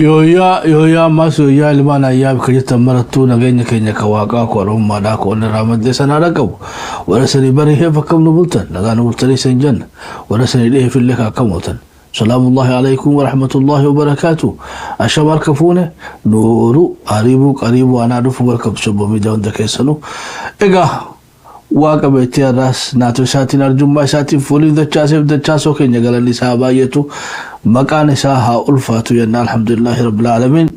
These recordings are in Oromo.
Yoya masu ya limana ya kajita maratu na ganya kenya kawaka ko ron mada ko na ramad sana ragaw wala sani bari hefa kam nubultan naga nubultani sanjan wala sani de fil laka kamutan salamullahi alaikum wa rahmatullahi wa barakatuh ashabar kafune nuru qaribu ana dufu barkab sabo mi da kai sanu ega waaqa beetiya ras naato saatiin arjummaa saatiin fuulii dachaasoo keenya galanni isaa baay'atu maqaan isaa haa ulfaatu jenna alhamdulillahi rabbil aalamiin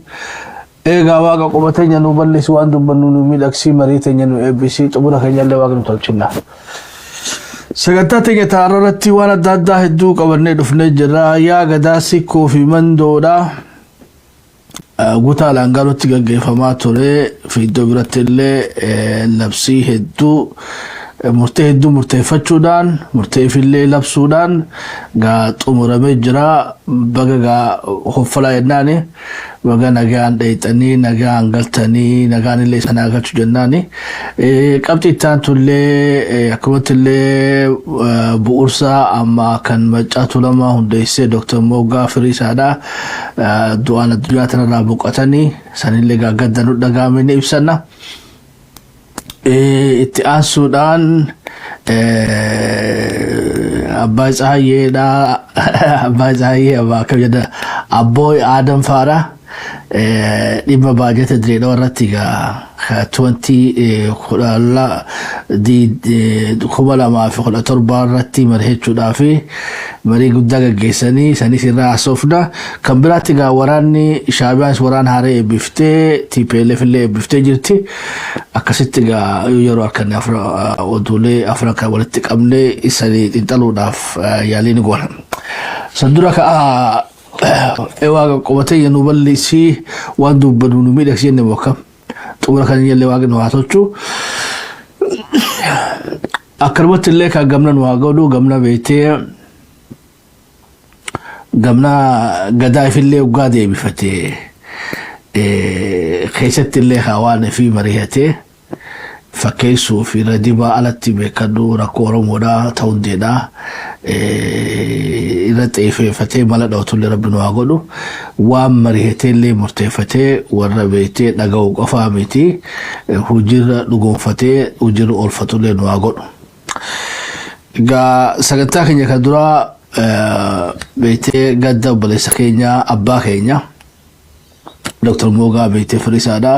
eegaa waaqa qubateenya nu balleessi waan dubbannu nu miidhagsii marii teenya nu eebbisii xumura keenyallee waaqa nu tolchinna sagantaa teenya taarratti waan adda addaa hedduu qabannee dhufnee jirra yaa gadaa sikkoo fi mandoodha guutaa laangalotti gaggeeffamaa ture fiiddoo biratti illee labsii hedduu murteeffachuudhaan murteeffillee labsuudhaan gaa xumuramee jira baga gaa hoffalaa jennaani baga nagaan dheeyxanii nagaan galtanii nagaan illee sanaa galchu jennaani qabxii ittaan tullee akkumattillee bu'ursaa amma kan maccaatu lama hundeessee Dr. Moggaa Firiisaadha du'aan addunyaa tanarraa boqotanii sanillee gaa gaddanu dhagaamee ibsanna itti aansuudhaan abbaa Tsahayyeedha abbaa Tsahayyee abbaa akkam jedha abbooy Aadam Faaraa dhimma baajata direedha warratti gaa 2017 irratti mari'achuudhaaf marii guddaa gaggeessanii sanis irraa haasofna kan biraatti gaa waraanni shaabiyaanis waraan haaree eebbiftee TPLF illee eebbiftee jirti akkasitti gaa yeroo harkanne oduulee afran kan walitti qabnee isanii xinxaluudhaaf yaaliin goona sandura ka'a waaqa qubateenya nu balleessii waan dubbannu nu miidhagsii jenne bokkam xumura kan illee waaqa nu haa tolchu akkanumatti illee kan gamna nu haa godhu gamna beetee gamna gadaa ifillee waggaa deebifatee keessatti illee hawaane fi mari'atee fakkeessuu fi radibaa alatti beekadhu rakkoo Oromoodhaa ta'uundeedhaa irra xeeffeeffatee mala dhawtullee rabbi nu haa godhu waan mari'atee illee murteeffatee warra beetee dhaga'u qofaa miti hojiirra dhugoonfatee hojiirra oolfatullee nu haa godhu. Egaa sagantaa keenya kan duraa beetee gadda obboleessa keenya abbaa keenya Dr. Moggaa beetee Firiisaadha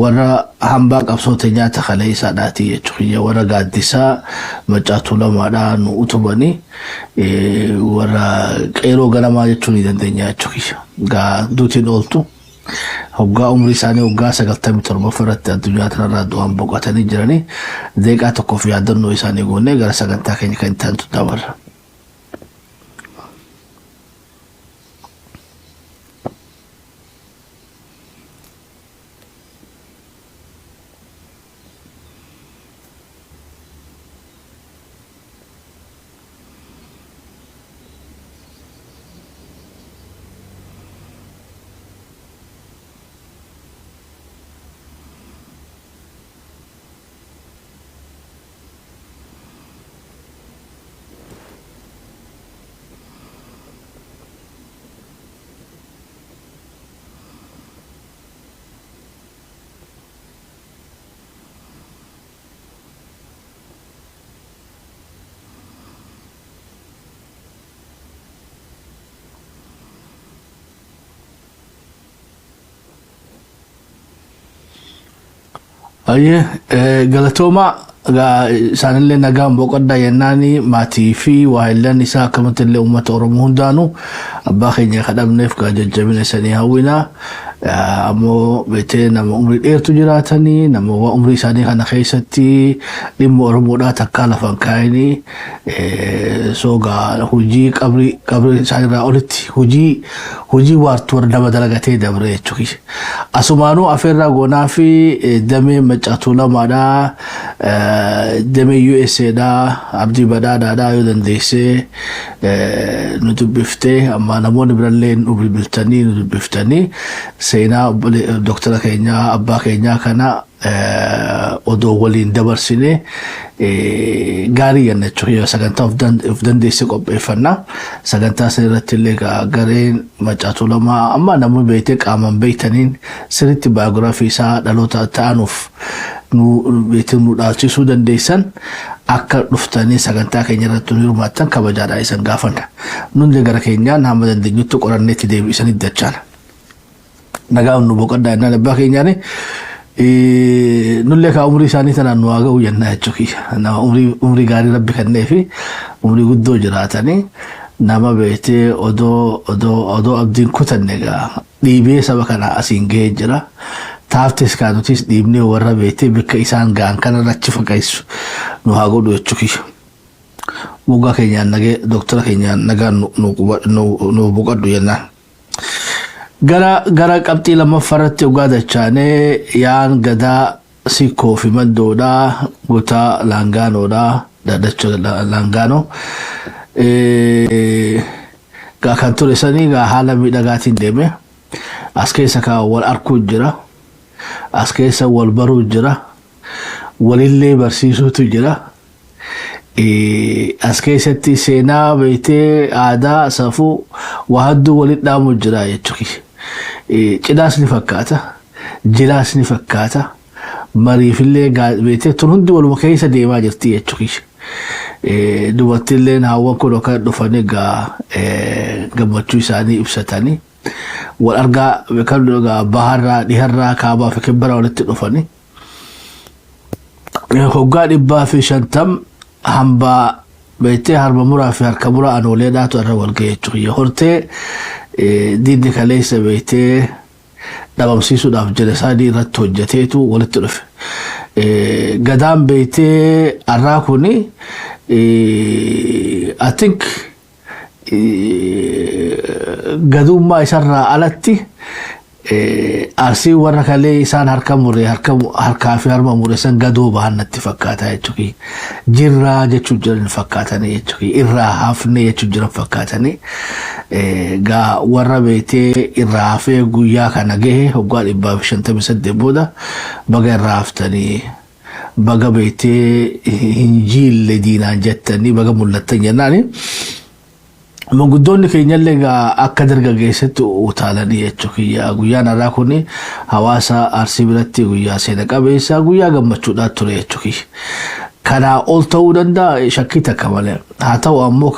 warra hambaa qabsoota nyaata kalee isaadhaati jechuudha warra gaaddisaa maccaatu lamaadha nu utubanii warra qeeroo ganamaa jechuun ni dandeenya jechuudha gaa duutiin ooltu hoggaa umrii isaanii hoggaa 97 irratti addunyaa tanarraa du'aan boqotanii jiranii deeqaa tokkoof yaadannoo isaanii goonee gara sagantaa keenya kan itti aantu dabarra. Aye galatooma isaanillee nagaan boqoddaa jennaani maatii fi waayillan isaa akkamittillee uummata Oromoo hundaanuu abbaa keenya kadhabneef gaa jajjabina isanii hawwinaa ammoo beetee nama umrii dheertu jiraatanii nama umrii isaanii kana keessatti dhimma Oromoodhaa takkaa lafan kaayanii soogaa hojii qabri isaanirraa olitti hojii waartuu warra nama dalagatee dabre jechuudha. Asumaanuu afeerraa goonaa fi damee maccaatu lamaadhaa damee USAdhaa abdii badhaadhaadhaa yoo dandeessee nu dubbiftee amma namoonni birallee nu bilbiltanii nu dubbiftanii seenaa doktora keenya abbaa keenya kana odoo waliin dabarsine gaarii yannachuuf sagantaa of dandeesse qopheeffannaa sagantaa sanirratti illee gareen Macaatuu Lamaa amma namni beekte qaamaan beektaniin sirriitti baayogiraafii isaa dhaloota ta'anuuf nu dhaalchisuu dandeessan akka dhuftanii sagantaa keenya irratti nu hirmaattan kabajaadhaan isin gaafanna. Nuti gara keenyaan hamma dandeenyutti qoranneetti deebisanii dachaan. Nagaan nu boqoddaa innaan abbaa keenyaani nullee ka umrii isaanii tanaan nu haa ga'u jennaa jechuudha. Nama umrii gaarii rabbi kennee fi umrii guddoo jiraatanii nama beektee odoo abdiin kutanne egaa dhiibee saba kana asiin ga'ee jira. Taaftes kaanutis dhiibnee warra beektee bakka isaan ga'an kana rachi fakkeessu nu haa godhu jechuudha. Moggaa keenyaan nagee doktora keenyaan nagaan nu boqoddu jennaan. Gara qabxii lammaffaarratti ogaa dachaanee yaan gadaa sikkoo fi maddoodhaa guutaa laangaanoodhaa daddacha laangaanoo gaa kan ture sanii gaa haala miidhagaatiin deeme as keessa kaa wal arkuu jira as keessa wal baruu jira walillee barsiisuutu jira as keessatti seenaa beektee aadaa safuu waa hedduu walitti dhaamu jira jechuudha. Cidhaas ni fakkaata, jilaas ni fakkaata, mariifillee beektee tun hundi waluma keessa deemaa jirti jechuudha. Dubartiilleen hawwan kun akka dhufanii gammachuu isaanii ibsatanii wal argaa baharraa dhiharraa kaabaa fi kibbara walitti dhufanii hoggaa 150 hambaa beektee harma muraa fi harka muraa anooleedhaatu irra wal ga'e jechuudha. Hortee diinni kaleessa beektee dhabamsiisuudhaaf jedhe isaanii irratti hojjeteetu walitti dhufe. Gadaan beektee har'aa kuni I think gadummaa isarraa alatti arsii warra kalee isaan harka muree harkaa fi harma muree san gadoo bahannatti fakkaata jechuudha. Jirraa jechuun jiran fakkaatanii jechuudha. Irraa hafnee jechuun jiran fakkaatanii gaa warra beektee irraa hafee guyyaa kana gahe hoggaa 158 booda baga irraa haftanii baga beektee hin jiille diinaan jettanii baga mul'attan jennaani. Manguddoonni keenyallee akka dargaggeessatti utaalanii jechuudha. Guyyaan har'aa kun hawaasa Arsii biratti guyyaa seena qabeessa guyyaa gammachuudhaan ture jechuudha. Kanaa ol ta'uu danda'a shakkii takka malee. Haa ta'u ammoo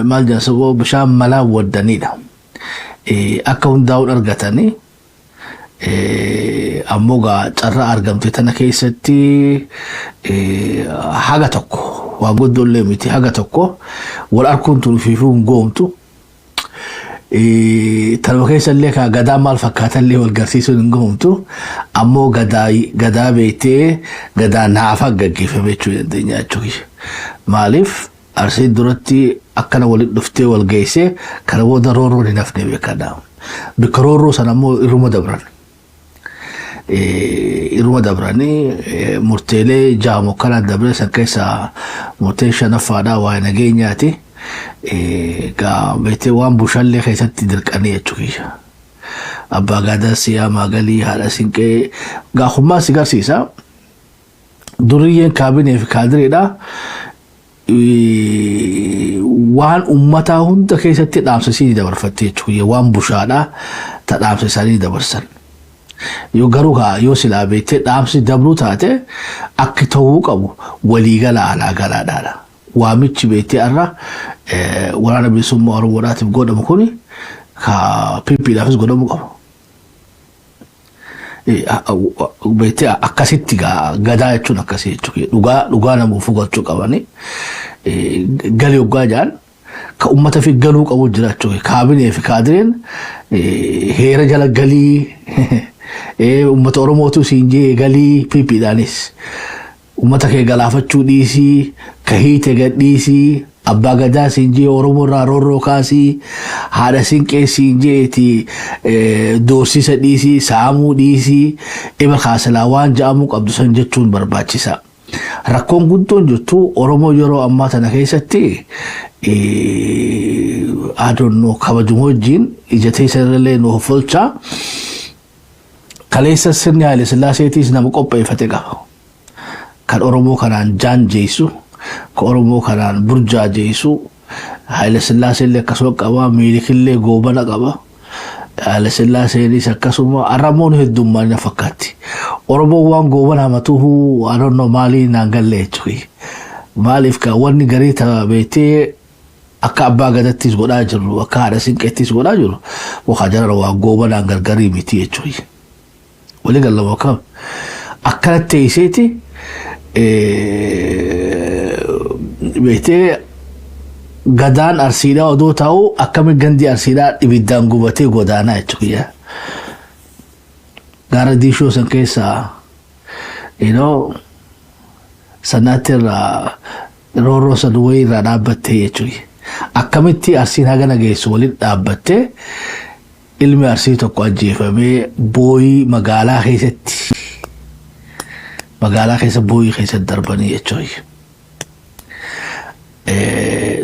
maal jedhamu bishaan malaan waddaniidha. Akka hundaa'uun argatanii ammoo carraa argamte tana keessatti haga tokko. Waan guddoollee miti haga tokko wal arkuun turuufiifuu hin goomtu. Tanuma keessallee gadaa maal fakkaatallee wal garsiisuun hin goomtu. Ammoo gadaa beektee gadaa naafa gaggeeffame jechuu dandeenya jechuudha. Maaliif Arsiin duratti akkana walitti dhuftee wal geessee kana booda roorroon hin hafne beekadha. Bikka roorroo sana ammoo irruma dabran. Iruma dabranii murteelee jaamu kana dabre san keessa murteen shanaffaadhaa waa'ee nageenyaati. Beektee waan bushallee keessatti dirqanii jechuudha. Abbaa Gadaa Siyaamaa Galii haadha Sinqee gaafummaa si garsiisa. Duriyyeen kaabinee fi kaadireedha. Waan uummataa hunda keessatti dhaamsisanii dabarfattee jechuudha. Waan bushaadhaa ta dhaamsisanii dabarsan. Yoo garuu yoo silaa beektee dhaamsi dabruu taate akka ta'uu qabu waliigala alaa galaadhaadha. Waamichi beektee har'a waraana bilisummaa Oromoodhaatiif godhamu kuni PP'dhaafis godhamu qabu. Beektee akkasitti gadaa jechuun akkasii jechuudha. Dhugaa namuuf gochuu qabanii galii hoggaa jaan ka ummata fi galuu qabu jira jechuudha. Kaabinee fi kaadireen heera jala galii ummata Oromootu siin jee galii PP'dhaanis ummata kee galaafachuu dhiisii ka hiite gadhiisii abbaa gadaa siin jee Oromoo irraa roorroo kaasii haadha Sinqee siin jeeti doorsisa dhiisii saamuu dhiisii ima kaasalaa waan ja'amuu qabdu san jechuun barbaachisa. Rakkoon guddoon jirtu Oromoo yeroo ammaa tana keessatti I don't know kabajumojin ijatee sararlee no folcha kaleessa sirni Haile Sillaaseetiis nama qopheeffate qaba kan Oromoo kanaan jaan jeesu kan Oromoo kanaan burjaa jeesu Haile Sillaaseellee akkasuma qaba miilikillee goobana qaba Haile Sillaaseenis akkasuma aramoon heddummaan na fakkaatti Oromoo waan goobana hamatuhu I don't know maali naangallee jechuudha maaliif ka wanni garii beetee akka abbaa gadattis godhaa jiru akka haadha sinqeettis godhaa jiru waxa jara waa goobanaan gargarii miti jechuudha wali galama kam akkanatti iseeti beetee gadaan arsiidhaa odoo ta'u akkami gandi arsiidhaa ibiddaan gubatee godaanaa jechuudha gaara diishoo san keessaa sanaatirraa rooroo san wayii irraa dhaabbattee jechuudha akkamitti arsiin hagana geessu waliin dhaabbattee ilmi arsii tokko ajjeefamee booyii magaalaa keessa booyii keessatti darbanii jechuudha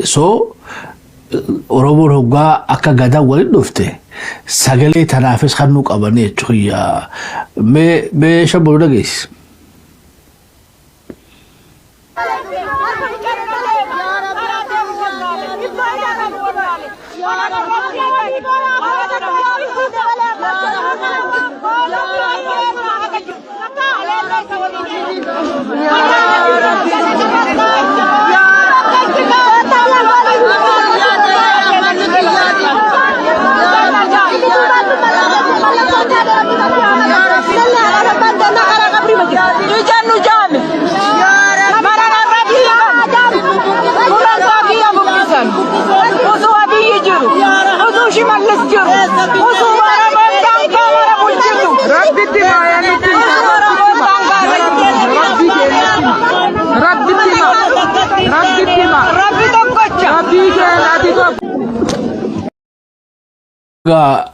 so Oromoon hoggaa akka gadaa waliin dhufte sagalee tanaafis kan nu qabanii jechuudha mee shabboo dhageessi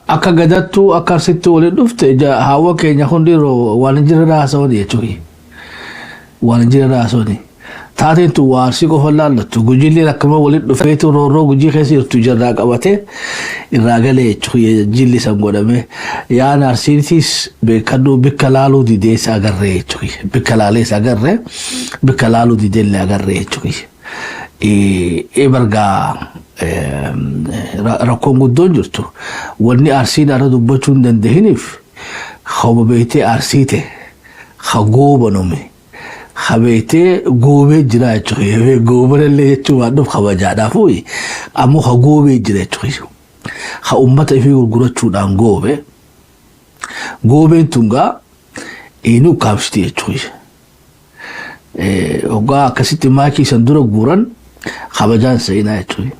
akka gadattu akka arsittu waliin dhufte hawa keenya hundiroo waan jira raasawni jechuudha waan jira raasawni taateen tu waarsi qofa laallattu gujillee akkuma waliin dhufeetu rooroo gujii keessa jirtu jirraa qabatee irraa galee jechuudha jilli san godhame yaan arsiitis beekannoo bikka laaluu dideessa agarree jechuudha bikka laaleessa agarree bikka laaluu dideellee agarree jechuudha bargaa rakkoon guddoon jirtu wanni arsiin ara dubbachuu hin dandahiniif hawwa beetee arsiite hagoobanome habeetee goobee jira jechuudha goobanallee jechuun waan dhufu kabajaadhaafu ammoo hagoobee jira jechuudha ha ummata ifii gurgurachuudhaan goobeen tungaa eenyu kaabsiti jechuudha hoggaa akkasitti maakii san dura guuran kabajaan seenaa jechuudha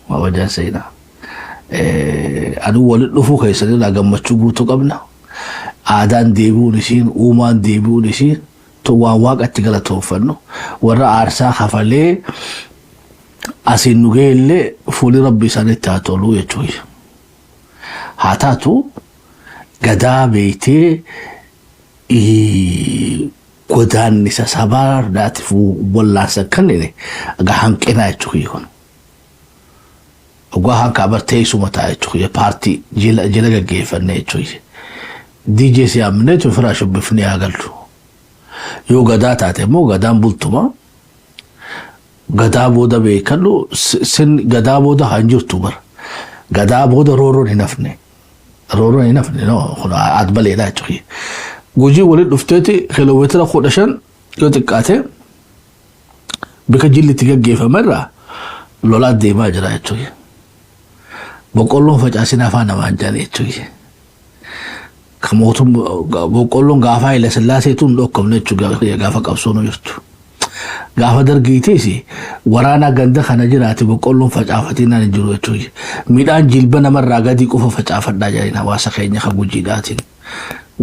kabajaan seenaa aduu waliin dhufuu keessatti gammachuu guutuu qabna aadaan deebi'uun isiin uumaan deebi'uun isiin waan waaqatti galatooffannu warra aarsaa hafalee asiin nu geellee fuuli rabbi isaanitti haa toluu jechuudha haa taatu gadaa beeytee godaan isa sabaa daatiif wallaansa kanneen hanqinaa jechuudha kun ogaa hanqa abartee isuma ta'a jechuudha paartii jila gaggeeffannee jechuudha DJ siyaamnee tufiraa shubbifnee agaltu yoo gadaa taate immoo gadaan bultuma gadaa booda beekallu sin gadaa booda hanjirtu bar gadaa booda rooroon hin hafne no kun adbaleedha jechuudha gujii waliin dhufteeti kiiloomeetira 15 yoo xiqqaate bika jillitti gaggeeffamerraa lolaa deemaa jira jechuudha boqqolloon facaasin afaan namaan jala jechuudha kamootun boqqolloon gaafa Haile Sillaaseetuun dhokkamne jechuudha gaafa qabsoon jirtu gaafa dargiitiis waraana ganda kana jiraate boqqolloon facaafatinaan jiru jechuudha midhaan jilba namarraa gadi qofa facaafadhaa jedhanii hawaasa keenya kan gujiidhaatiin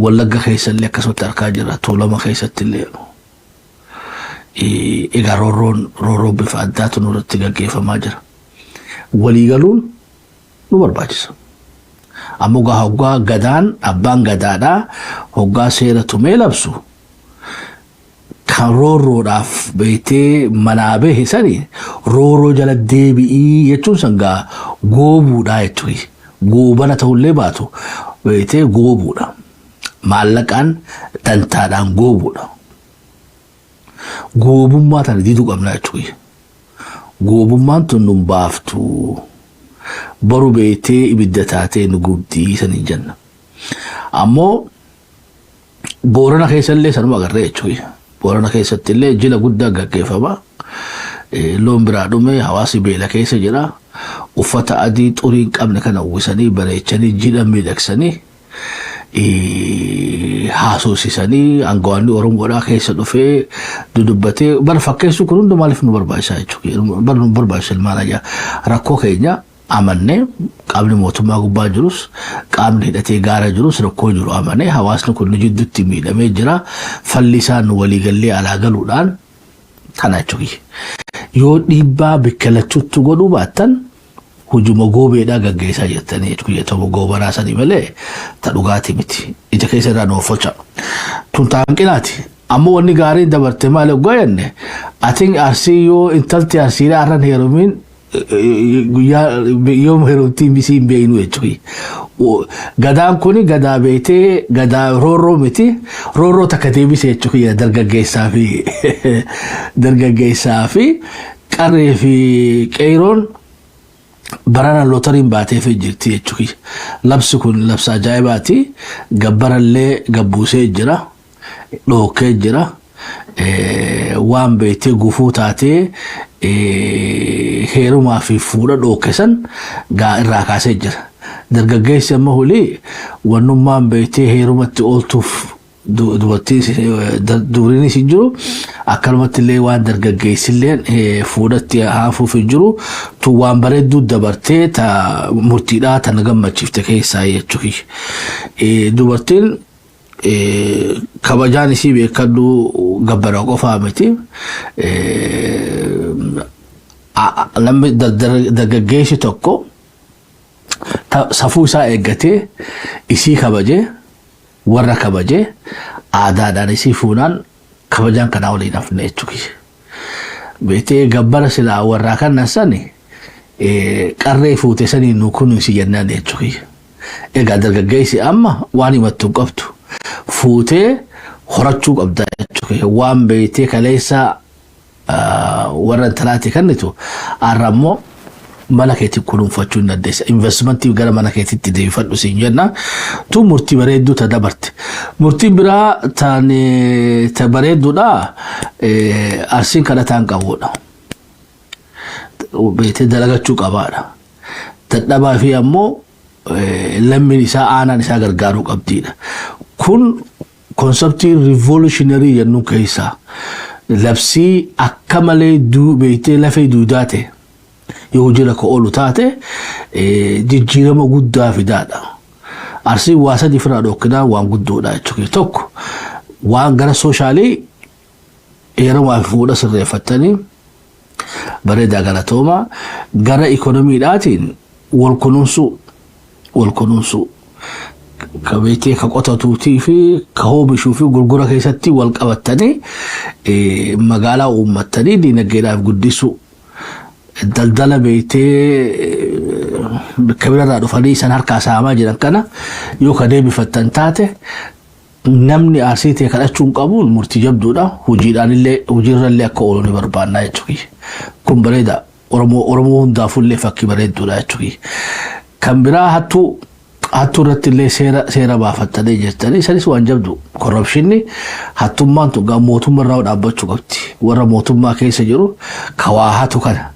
wallagga keessallee akkasumatti argaa jira tuulama keessattillee egaa rooroo bifa addaatu nurratti gaggeeffamaa jira waliigaluun nu barbaachisa ammoo hoggaa gadaan abbaan gadaadhaa hoggaa seera tumee labsu kan rooroodhaaf beeytee manaa bahe sanii rooroo jala deebi'ii jechuun sangaa goobuudha jechuudha. Goobana ta'ullee baatu beekte goobuudha. Maallaqaan dantaadhaan goobuudha. Goobummaa tana diiduu qabna jechuudha. Goobummaan tun nun baaftu baru beektee ibidda taatee nu gubdii sanii jenna. Ammoo Boorana keessallee sanuma agarree jechuudha. Boorana keessattillee jila guddaa gaggeeffama. Loon biraa dhume hawaasi beela keessa jira. Uffata adii xurii hin qabne kana uwwisanii bareechanii jila miidhagsanii haasofsiisanii aangawoonni Oromoodhaa keessa dhufee dudubbatee bara fakkeessuu kun hunda maaliif nu barbaachisaa jechuudha. Bara nu barbaachisa ilmaan ajaa rakkoo keenya amannee qaamni mootummaa gubbaa jirus qaamni hidhatee gaara jirus rakkoo jiru amannee hawaasni kun jidduutti miidhamee jira. Falli isaan waliigallee alaa galuudhaan kana jechuudha. Yoo dhiibbaa bikkalachuutti godhuu baattan hujuma goobeedhaa gaggeessaa jettanii jechuudha. Ta'u goobaraa sanii malee ta dhugaatii miti. Ija keessa irraa noofocha. Tun taanqinaati. Ammoo wanni gaariin dabarte maal goyanne atiin arsii yoo intalti arsiidhaa arran heerumiin yoom heerumtiin bisii hin beeynu jechuudha. Gadaan kuni gadaa beetee gadaa roorroo miti roorroo takka deebisee jechuudha dargaggeessaa fi qarree fi qeeroon barana lootariin baatee fi jirti jechuudha. Labsi kun labsa ajaa'ibaati. Gabbarallee gabbuusee jira. Dhookee jira. Waan beetee gufuu taatee heerumaa fi fuudha dhookesan irraa kaasee jira. Dargaggeessi amma hulii wannummaan beetee heerumatti ooltuuf duriinis hin jiru. Akkanumatti illee waan dargaggeessillee fuudhatti haafuuf hin jiru. Tu waan bareedduu dabartee ta murtiidhaa tan gammachiifte keessaa jechuudha. Dubartiin kabajaan isii beekadhu gabbara qofaa miti. Namni dargaggeessi tokko safuu isaa eeggatee isii kabajee warra kabajee aadaadhaan isii fuunaan kabajaan kanaa waliin hafne jechuudha. Beetee gabbara silaa warraa kan sani qarree fuute sanii nu kunuunsi jennaan jechuudha. Egaa dargaggeessi amma waan himattu hin qabdu. Fuutee horachuu qabda jechuudha. Waan beetee kaleessa warra intalaati kannitu arrammoo mana keetii kunuunfachuu hin dandeessa. Investmentii gara mana keetiitti deebifadhu siin jenna. Tu murtii bareedduu ta dabarte. Murtiin biraa ta bareedduudha. Arsiin kadhataan qabuudha. Beetee dalagachuu qabaadha. Dadhabaa fi ammoo lammiin isaa aanaan isaa gargaaruu qabdiidha. Kun konseptii revolutionary jennu keessaa labsii akka malee beetee lafee duudaa ta'e yoo jira ka oolu taate jijjiirama guddaa fidaadha. Arsii waa sadii firaa dhokkinaa waan guddoodha jechuudha. Tokko waan gara soshaalii heerumaa fi fuudha sirreeffattanii bareedaa galatooma gara ikonomiidhaatiin wal kunuunsuu kabeetee ka qotatuutii fi ka oomishuu fi gurgura keessatti wal qabattanii magaalaa uummattanii diinagdeedhaaf guddisuu. Daldala beetee kabirarraa dhufanii san harkaa saamaa jiran kana yoo ka deebifattan taate namni arsii ta'e kadhachuun qabuun murtii jabduudha. Hojiirrallee akka oolu ni barbaannaa jechuudha. Kun bareeda. Oromoo hundaafullee fakkii bareedduudha jechuudha. Kan biraa hattuu irratti illee seera baafattanii jirtanii sanis waan jabdu. Korrupshinni hattummaan tun mootummaarraa dhaabbachuu qabdi. Warra mootummaa keessa jiru kawaa hatu kana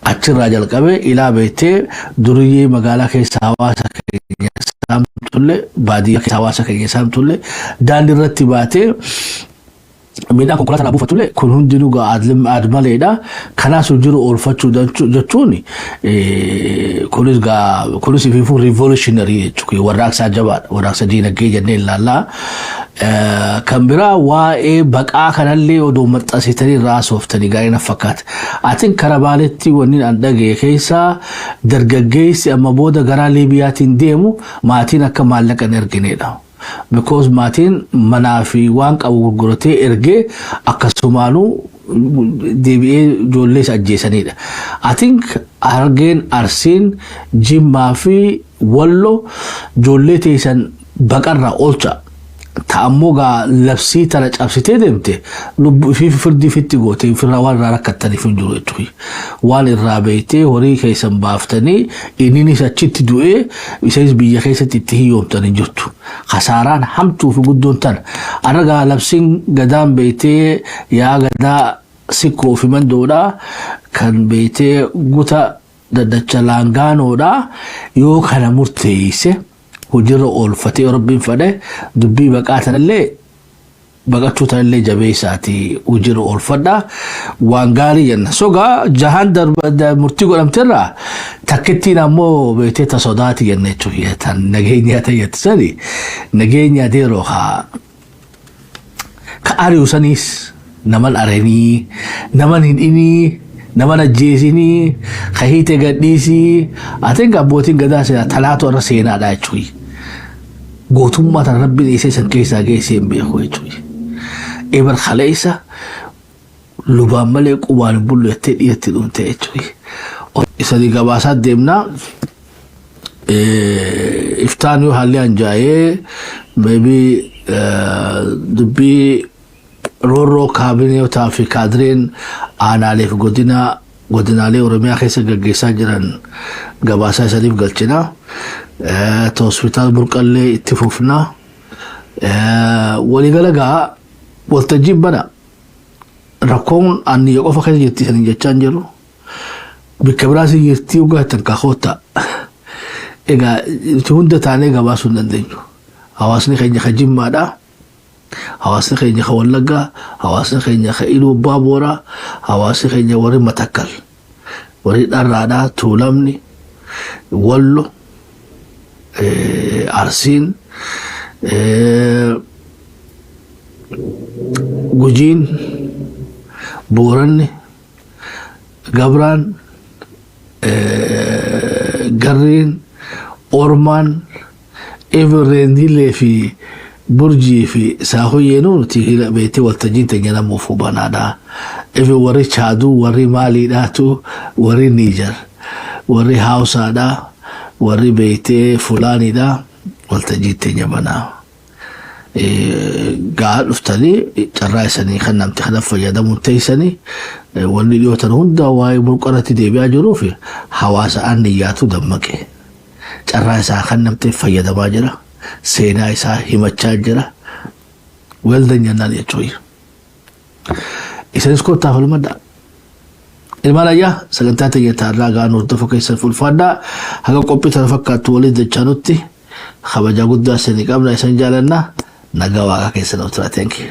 achirraa jalqabee ilaa beektee duriyyee magaalaa keessa hawaasa keenya saamtullee baadiyyaa keessa hawaasa keenya saamtullee daandii irratti baatee midhaan konkolaataa buufatullee kun hundinuu aadmaleedha. Kanaas jiru oolfachuu jechuun kunis ifiifuu revolutionary jechuudha. Warraaqsaa jabaadha. Warraaqsa diinagdee jennee ilaallaa. Kan biraa waa'ee baqaa kanallee odoo maxxansitanii raasooftanii gaariin fakkaata. Atiin karaa baaletti wanni an dhagee keessaa dargaggeessi amma booda garaa Liibiyaatiin deemu maatiin akka maallaqa hin ergineedha. Because maatiin manaa fi waan qabu gurguratee ergee akkasumaanuu deebi'ee ijoollee isa ajjeesanidha. I think Argeen Arsiin Jimmaa fi Walloo ijoollee teessan baqarraa oolcha. Ta'ammoo gaa labsii tana cabsitee deemte lubbuu fi firdii fitti goote firraa waan irraa rakkattaniif hin jiru jechuudha. Waan irraa beeytee horii keessan baaftanii inninis achitti du'ee isaanis biyya keessatti itti hiyyoomtan hin jirtu. Kasaaraan hamtuu fi guddoon tana. Argaa labsiin gadaan beeytee yaa gadaa sikkoo fi mandoodhaa kan beeytee guta daddacha laangaanoodhaa yoo kana murteeyse hujirra oolfatee rabbiin fadhe dubbii baqaatanillee baqachuu tanillee jabeessaati hujirra oolfadha waan gaarii jenna. Sogaa jahaan murtii godhamteerraa takkittiin ammoo beeytee ta sodaati jenna jechuudha. Tan nageenyaa tayyattisani nageenyaa deeroo haa ka ari'usaniis naman aranii naman hidhinii naman ajjeesinii kahiite gadhiisii ateen abbootiin gadaa talaatu irra seenaadha jechuudha. Gootummaa tan rabbiin isa isan keessaa geessee hin beeku jechuudha. Ebar khaleessa lubaan malee qubaan hin bullu jettee dhiyetti dhumte jechuudha. Isanii gabaasaa deemnaa iftaan yoo haalli hanjaa'ee maybe dubbii roorroo kaabineetaa fi kaadireen aanaalee fi godinaalee Oromiyaa keessa gaggeessaa jiran gabaasaa isaniif galchinaa. Hospitaal Burqallee itti fufnaa. Waliigala gaa waltajjiin bana rakkoon anniyya qofa keessa jirti isaanii jechaa hin jiru. Bikka biraas jirtii ugaa ittiin kaakota. Egaa itti hunda taanee gabaasuu hin dandeenyu. Hawaasni keenya ka Jimmaadhaa. Hawaasni keenya ka Wallaggaa, hawaasni keenya ka Iluu Abbaa Booraa, hawaasni keenya warri Matakkal, warri Dharraadhaa, Tuulamni, Wallo, Arsiin, Gujiin, Booranni, Gabraan, Garriin, Ormaan, Everendilee fi Burjii fi Saahoyyeenuu nuti beektee waltajjiin teenya namuuf hubanaadha. Efe warri Chaaduu, warri Maaliidhaatu, warri Niijar, warri Hawsaadha, warri beektee Fulaaniidha waltajjiin teenya banaa. Gaa dhuftanii carraa isanii kan namti kana fayyadamuun teessanii wanni dhiyootan hunda waa'ee burqaratti deebi'aa jiruuf hawaasa anniyyaatu dammaqe. Carraa isaa kan namti fayyadamaa jira. Seenaa isaa himachaa jira. Weeldan jennaan jechuudha. Isanis kottaa falmadha. Ilmaan ayyaa sagantaa teenya taarraa gaa hordofa keessan fulfaadhaa haga qophii tana fakkaattu waliin dachaanutti kabajaa guddaa isinii qabna isin jaalannaa nagaa waaqa keessan ultraa. Thank you.